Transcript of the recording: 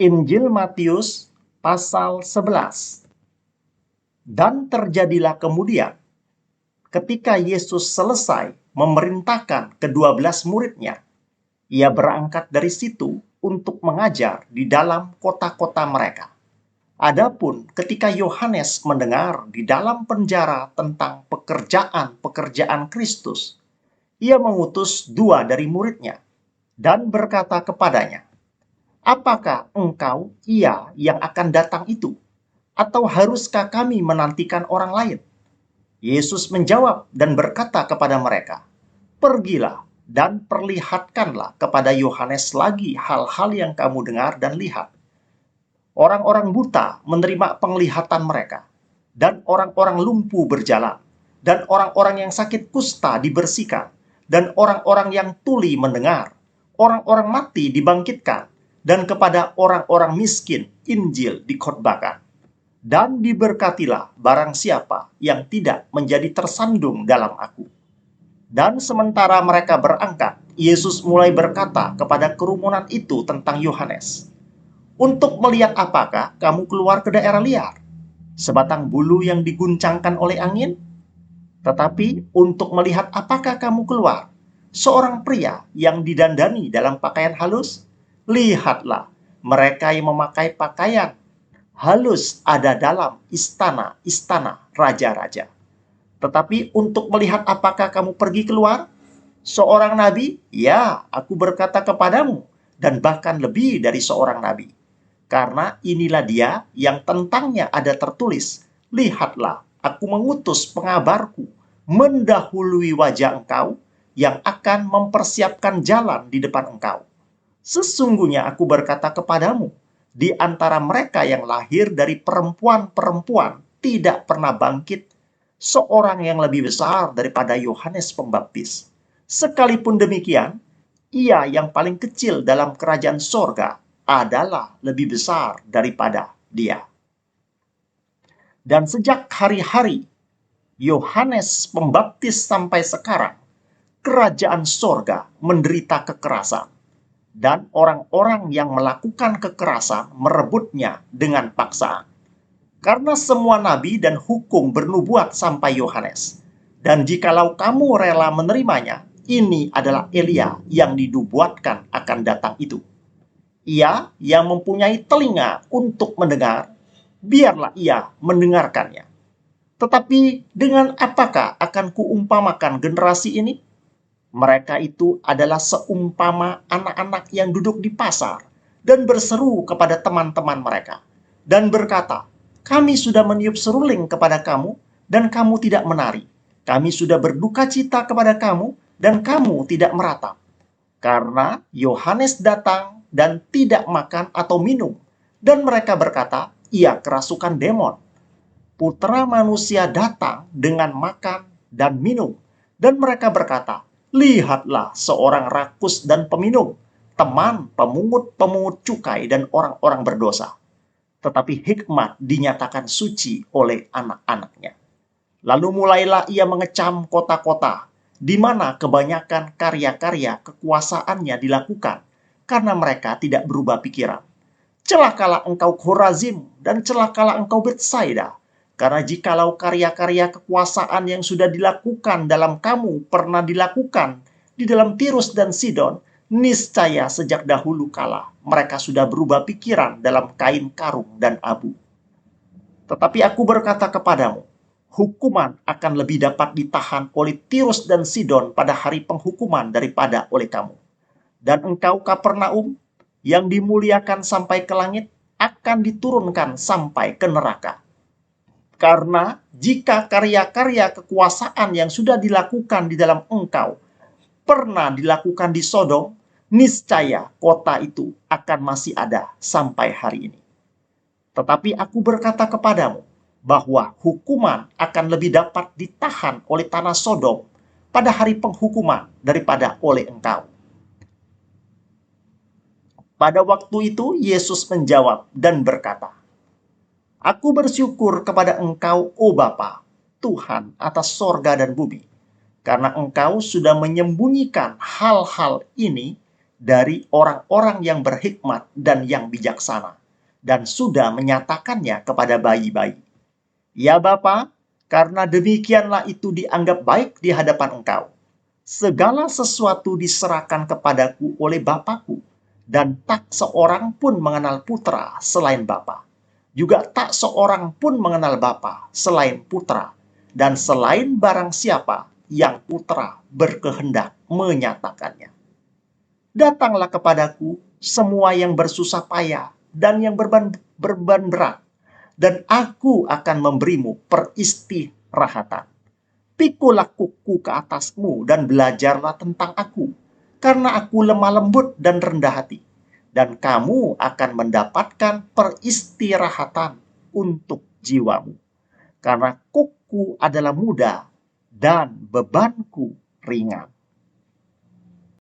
Injil Matius pasal 11. Dan terjadilah kemudian, ketika Yesus selesai memerintahkan ke-12 muridnya, ia berangkat dari situ untuk mengajar di dalam kota-kota mereka. Adapun ketika Yohanes mendengar di dalam penjara tentang pekerjaan-pekerjaan Kristus, ia mengutus 2 dari muridnya dan berkata kepadanya, "Apakah engkau ia yang akan datang itu? Atau haruskah kami menantikan orang lain?" Yesus menjawab dan berkata kepada mereka, "Pergilah dan perlihatkanlah kepada Yohanes lagi hal-hal yang kamu dengar dan lihat. Orang-orang buta menerima penglihatan mereka, dan orang-orang lumpuh berjalan, dan orang-orang yang sakit kusta dibersihkan, dan orang-orang yang tuli mendengar, orang-orang mati dibangkitkan, dan kepada orang-orang miskin Injil dikhotbahkan. Dan diberkatilah barang siapa yang tidak menjadi tersandung dalam aku." Dan sementara mereka berangkat, Yesus mulai berkata kepada kerumunan itu tentang Yohanes, "Untuk melihat apakah kamu keluar ke daerah liar? Sebatang bulu yang diguncangkan oleh angin? Tetapi untuk melihat apakah kamu keluar? Seorang pria yang didandani dalam pakaian halus? Lihatlah, mereka yang memakai pakaian halus ada dalam istana-istana raja-raja. Tetapi untuk melihat apakah kamu pergi keluar? Seorang nabi? Ya, aku berkata kepadamu, dan bahkan lebih dari seorang nabi. Karena inilah dia yang tentangnya ada tertulis, "Lihatlah, aku mengutus pengabarku mendahului wajah engkau, yang akan mempersiapkan jalan di depan engkau. Sesungguhnya aku berkata kepadamu, di antara mereka yang lahir dari perempuan-perempuan tidak pernah bangkit seorang yang lebih besar daripada Yohanes Pembaptis. Sekalipun demikian, ia yang paling kecil dalam kerajaan sorga adalah lebih besar daripada dia." Dan sejak hari-hari Yohanes Pembaptis sampai sekarang, kerajaan sorga menderita kekerasan, dan orang-orang yang melakukan kekerasan merebutnya dengan paksaan. Karena semua nabi dan hukum bernubuat sampai Yohanes. Dan jikalau kamu rela menerimanya, ini adalah Elia yang dinubuatkan akan datang itu. Ia yang mempunyai telinga untuk mendengar, biarlah ia mendengarkannya. Tetapi dengan apakah akan kuumpamakan generasi ini? Mereka itu adalah seumpama anak-anak yang duduk di pasar dan berseru kepada teman-teman mereka dan berkata, "Kami sudah meniup seruling kepada kamu dan kamu tidak menari. Kami sudah berduka cita kepada kamu dan kamu tidak meratap." Karena Yohanes datang dan tidak makan atau minum, dan mereka berkata, "Ia kerasukan demon." Putra manusia datang dengan makan dan minum, dan mereka berkata, "Lihatlah seorang rakus dan peminum, teman pemungut-pemungut cukai dan orang-orang berdosa." Tetapi hikmat dinyatakan suci oleh anak-anaknya. Lalu mulailah ia mengecam kota-kota, di mana kebanyakan karya-karya kekuasaannya dilakukan, karena mereka tidak berubah pikiran. "Celakalah engkau Khorazim, dan celakalah engkau Betsaida, karena jikalau karya-karya kekuasaan yang sudah dilakukan dalam kamu pernah dilakukan di dalam Tirus dan Sidon, niscaya sejak dahulu kala mereka sudah berubah pikiran dalam kain karung dan abu. Tetapi aku berkata kepadamu, hukuman akan lebih dapat ditahan oleh Tirus dan Sidon pada hari penghukuman daripada oleh kamu. Dan engkau Kapernaum, yang dimuliakan sampai ke langit, akan diturunkan sampai ke neraka. Karena jika karya-karya kekuasaan yang sudah dilakukan di dalam engkau pernah dilakukan di Sodom, niscaya kota itu akan masih ada sampai hari ini. Tetapi aku berkata kepadamu, bahwa hukuman akan lebih dapat ditahan oleh tanah Sodom pada hari penghukuman daripada oleh engkau. Pada waktu itu Yesus menjawab dan berkata, "Aku bersyukur kepada engkau, O Bapa, Tuhan atas sorga dan bumi, karena engkau sudah menyembunyikan hal-hal ini dari orang-orang yang berhikmat dan yang bijaksana, dan sudah menyatakannya kepada bayi-bayi. Ya Bapa, karena demikianlah itu dianggap baik di hadapan Engkau. Segala sesuatu diserahkan kepadaku oleh Bapakku, dan tak seorang pun mengenal Putra selain Bapa. Juga tak seorang pun mengenal Bapa selain Putra, dan selain barang siapa yang Putra berkehendak menyatakannya. Datanglah kepadaku semua yang bersusah payah dan yang berbeban berat, dan aku akan memberimu peristirahatan. Pikulah kuku ke atasmu dan belajarlah tentang aku, karena aku lemah lembut dan rendah hati, dan kamu akan mendapatkan peristirahatan untuk jiwamu. Karena kuku adalah mudah dan bebanku ringan.